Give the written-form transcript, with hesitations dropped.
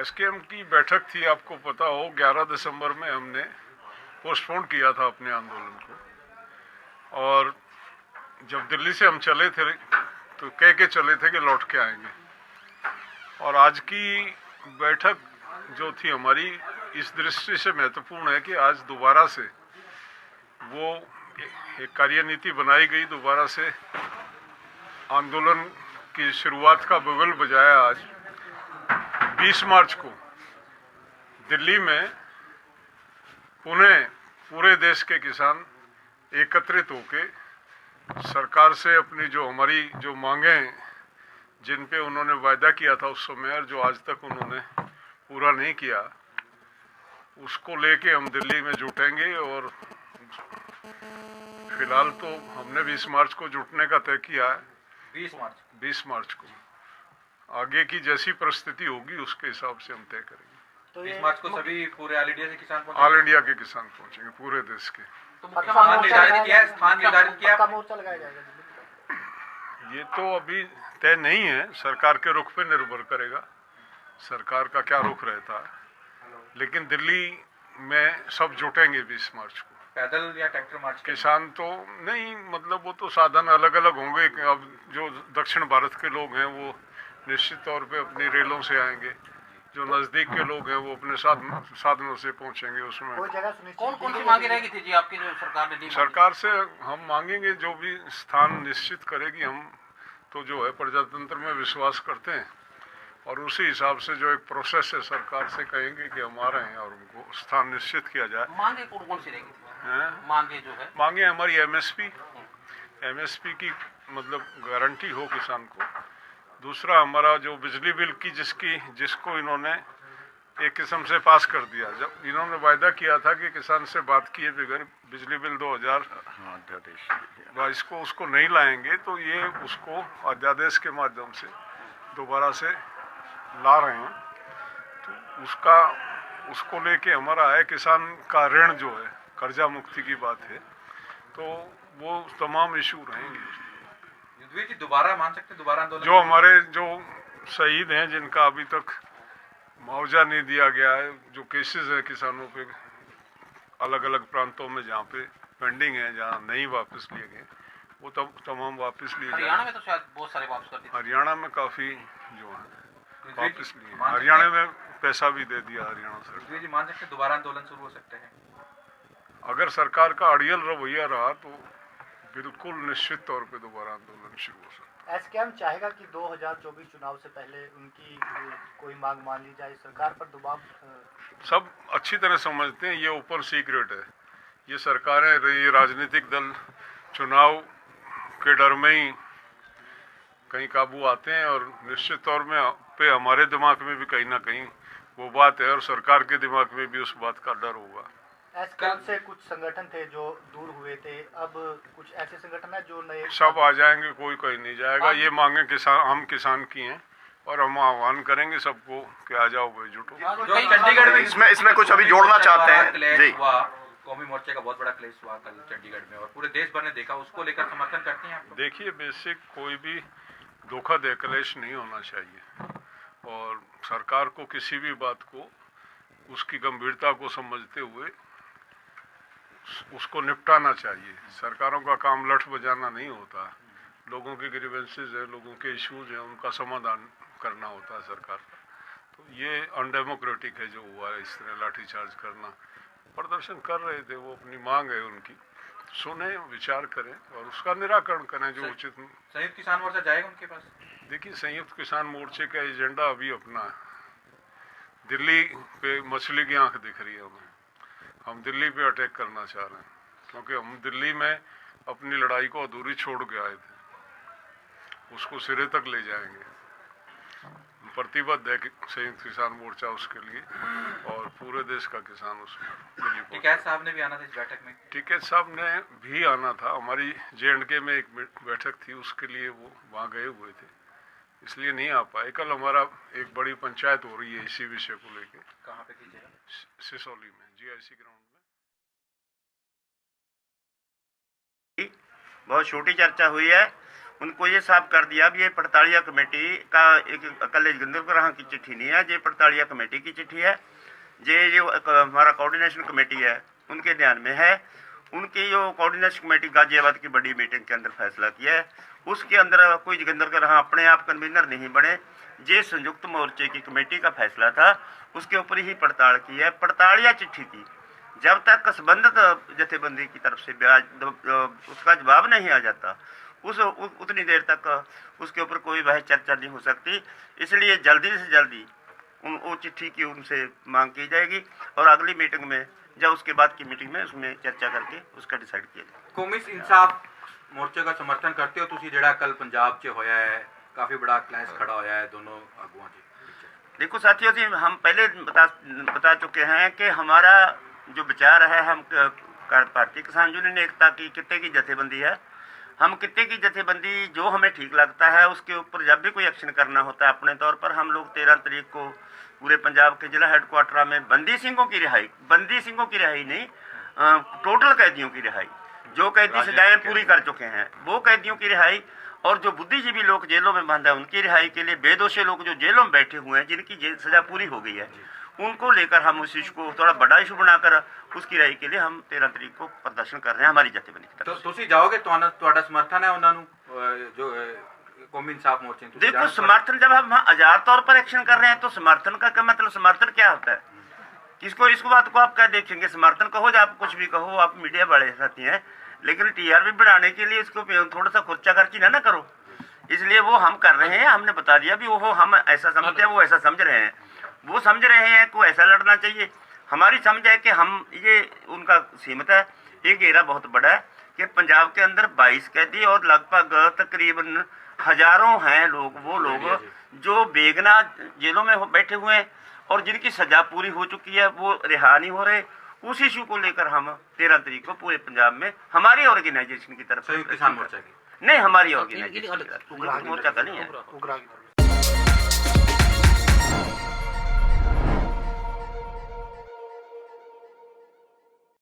SKM की बैठक थी, आपको पता हो 11 दिसंबर में हमने पोस्टपोन किया था अपने आंदोलन को। और जब दिल्ली से हम चले थे तो कह के चले थे कि लौट के आएंगे। और आज की बैठक जो थी हमारी इस दृष्टि से महत्वपूर्ण है कि आज दोबारा से वो एक कार्यनीति बनाई गई, दोबारा से आंदोलन की शुरुआत का बुगल बजाया। आज 20 मार्च को दिल्ली में पुनः पूरे देश के किसान एकत्रित होके सरकार से अपनी जो हमारी जो मांगे जिन पे उन्होंने वायदा किया था उस समय और जो आज तक उन्होंने पूरा नहीं किया, उसको लेके हम दिल्ली में जुटेंगे। और फिलहाल तो हमने 20 मार्च को जुटने का तय किया है। 20 मार्च को आगे की जैसी परिस्थिति होगी उसके हिसाब से हम तय करेंगे। तो 20 मार्च को सभी पूरे ऑल इंडिया से किसान ऑल इंडिया के किसान पहुंचेंगे, पूरे देश के। तो स्थान निर्धारित किया है, स्थान निर्धारित किया, मोर्चा लगाया जाएगा। ये तो अभी तय नहीं है, सरकार के रुख पे निर्भर करेगा, सरकार का क्या रुख रहता है। लेकिन दिल्ली में सब जुटेंगे 20 मार्च को। पैदल या ट्रैक्टर मार्च? किसान तो नहीं, मतलब वो तो साधन अलग अलग होंगे। अब जो दक्षिण भारत के लोग हैं वो निश्चित तौर पे अपनी रेलों से आएंगे, जो नजदीक के लोग हैं वो अपने साधनों से पहुंचेंगे। उसमें कौन कौन सी मांगे रहेगी थी जी आपकी जो सरकार से हम मांगेंगे, जो भी स्थान निश्चित करेगी। हम तो जो है प्रजातंत्र में विश्वास करते हैं और उसी हिसाब से जो एक प्रोसेस है सरकार से कहेंगे कि हम आ रहे हैं और उनको स्थान निश्चित किया जाए। मांगे कौन कौन सी रहेगी? मांगे जो है, मांगे हमारी एमएसपी की मतलब गारंटी हो किसान को। दूसरा हमारा जो बिजली बिल की जिसको इन्होंने एक किस्म से पास कर दिया। जब इन्होंने वायदा किया था कि किसान से बात किए बगैर बिजली बिल 2022 को उसको नहीं लाएंगे, तो ये उसको अध्यादेश के माध्यम से दोबारा से ला रहे हैं। तो उसको लेके हमारा है किसान का ऋण जो है, कर्जा मुक्ति की बात है, तो वो तमाम इशू रहेंगे। दोबारा मान सकते, दोबारा आंदोलन जो हमारे जो शहीद हैं जिनका अभी तक मुआवजा नहीं दिया गया है, जो केसेस है किसानों पे अलग अलग प्रांतों में जहाँ पे पेंडिंग है, जहाँ नहीं वापस लिए गए, वो तमाम वापस लिए। हरियाणा में तो शायद बहुत सारे वापस कर दिए। हरियाणा में काफी जो है वापस लिए। हरियाणा में पैसा भी दे दिया हरियाणा सरकार जी। मान सकते दोबारा आंदोलन शुरू हो सकते हैं अगर सरकार का अड़ियल रवैया रहा तो बिल्कुल निश्चित तौर पे दोबारा आंदोलन शुरू हो सकता है। एसकेएम चाहेगा कि 2024 चुनाव से पहले उनकी कोई मांग मान ली जाए, सरकार पर दबाव। सब अच्छी तरह समझते हैं, ये ओपन सीक्रेट है। ये सरकारें, ये राजनीतिक दल चुनाव के डर में ही कहीं काबू आते हैं और निश्चित तौर में पे हमारे दिमाग में भी कहीं ना कहीं वो बात है और सरकार के दिमाग में भी उस बात का डर होगा। एसकेएम से कुछ संगठन थे जो दूर हुए थे, अब कुछ ऐसे संगठन है जो नए सब आ जाएंगे, कोई कहीं नहीं जाएगा। ये मांगे हम किसान की हैं और हम आह्वान करेंगे सबको कि आ जाओ भाई, जुटो। चंडीगढ़ में इसमें कुछ अभी जोड़ना चाहते हैं जी। कौमी मोर्चे का बहुत बड़ा क्लेश हुआ कल चंडीगढ़ में और पूरे देश भर ने देखा, उसको लेकर समर्थन करते हैं आप? देखिए, बेसिक कोई भी धोखा दे क्लेश नहीं होना चाहिए और सरकार को किसी भी बात को उसकी गंभीरता को समझते हुए उसको निपटाना चाहिए। सरकारों का काम लठ बजाना नहीं होता, लोगों के ग्रीवेंसेस है, लोगों के इश्यूज हैं, उनका समाधान करना होता है सरकार का। तो ये अनडेमोक्रेटिक है जो हुआ है, इस तरह लाठीचार्ज करना। प्रदर्शन कर रहे थे, वो अपनी मांग है उनकी, सुने, विचार करें और उसका निराकरण करें जो उचित। संयुक्त किसान मोर्चा जाएगा उनके पास? देखिए, संयुक्त किसान मोर्चे का एजेंडा अभी अपना है। दिल्ली पे मछली की आंख दिख रही है हमें, हम दिल्ली पे अटैक करना चाह रहे हैं क्योंकि हम दिल्ली में अपनी लड़ाई को अधूरी छोड़ के आए थे, उसको सिरे तक ले जाएंगे। प्रतिबद्ध है संयुक्त किसान मोर्चा उसके लिए और पूरे देश का किसान उसमें दिल्ली। टिकैत साहब ने भी आना था इस बैठक में? टिकैत साहब ने भी आना था, हमारी JNK में एक बैठक थी उसके लिए वो वहाँ गए हुए थे, इसलिए नहीं आ पाए। कल हमारा एक बड़ी पंचायत हो रही है इसी विषय को लेके। कहाँ पे कीजिएगा? सिसौली में GIC ग्राउंड में। बहुत छोटी चर्चा हुई है उनको ये साफ कर दिया भी ये पड़तालिया कमेटी का एक अकल जोगिंदर की चिट्ठी नहीं है, ये पड़तालिया कमेटी की चिट्ठी है। ये जो हमारा कोऑर्डिनेशन कमेटी है उनके ध्यान में है। उनकी जो कोऑर्डिनेशन कमेटी गाजियाबाद की बड़ी मीटिंग के अंदर फैसला किया है, उसके अंदर कोई जोगिंदर का रहा अपने आप कन्वीनर नहीं बने। ये संयुक्त मोर्चे की कमेटी का फैसला था, उसके ऊपर ही पड़ताल की है। पड़तालिया चिट्ठी की जब तक संबंधित जथेबंदी की तरफ से उसका जवाब नहीं आ जाता उतनी देर तक उसके ऊपर कोई वह चर्चा नहीं हो सकती। इसलिए जल्दी से जल्दी वो चिट्ठी की उनसे मांग की जाएगी और अगली मीटिंग में जब उसके बाद की मीटिंग में उसमें चर्चा करके उसका डिसाइड किया जाएगा। कौमी इंसाफ मोर्चे का समर्थन करते हो तुसी जेड़ा कल पंजाब च होया है, काफी बड़ा क्लैश खड़ा होया है दोनों आगुओं च? देखो साथियों जी, हम पहले बता चुके हैं कि हमारा जो विचार है, हम भारतीय किसान यूनियन एकता की कित्ते की जथेबंदी है। हम कित्ते की जथेबंदी जो हमें ठीक लगता है उसके ऊपर जब भी कोई एक्शन करना होता है अपने तौर पर हम लोग 13 तारीख को पूरे पंजाब के जिला हेडक्वार्टर में बंदी सिंहों की रिहाई नहीं, टोटल कैदियों की रिहाई, जो कैदी सजाएं पूरी कर चुके हैं वो कैदियों की रिहाई, और जो बुद्धिजीवी लोग जेलों में बंद है उनकी रिहाई के लिए बेदोषी लोग जो जेलों में बैठे हुए हैं जिनकी सजा पूरी हो गई है उनको लेकर हम उस इशू को थोड़ा बड़ा इशू बनाकर उसकी रिहाई के लिए हम 13 तारीख को प्रदर्शन कर रहे हैं हमारी जथेबंदी की तरफ। तो तुसी जाओगे, ਤੁਹਾਡਾ समर्थन है उन्होंने जो कौमी इंसाफ मोर्चे? देखो समर्थन जब हम आजाद तौर पर एक्शन कर रहे हैं तो समर्थन का क्या मतलब, समर्थन क्या होता है? किसको इसको बात को आप क्या देखेंगे? समर्थन कहो या आप कुछ भी कहो, आप मीडिया बड़े साथी हैं, लेकिन टीआरपी बढ़ाने के लिए इसको थोड़ा सा खर्चा खर्ची ना करो। इसलिए वो हम कर रहे हैं, हमने बता दिया भी वो हम ऐसा समझते हैं, वो ऐसा समझ रहे हैं, वो समझ रहे हैं को ऐसा लड़ना चाहिए। हमारी समझ है कि हम ये उनका सीमित है। ये घेरा बहुत बड़ा है कि पंजाब के अंदर 22 कैदी और लगभग तकरीबन हजारों हैं लोग, वो लोग जो बेगना जेलों में बैठे हुए हैं और जिनकी सजा पूरी हो चुकी है वो रिहा नहीं हो रहे। उस इशू को लेकर हम 13 तारीख को पूरे पंजाब में हमारी ऑर्गेनाइजेशन की तरफ से किसान मोर्चा की नहीं, हमारी ऑर्गेनाइजेशन मोर्चा का नहीं है।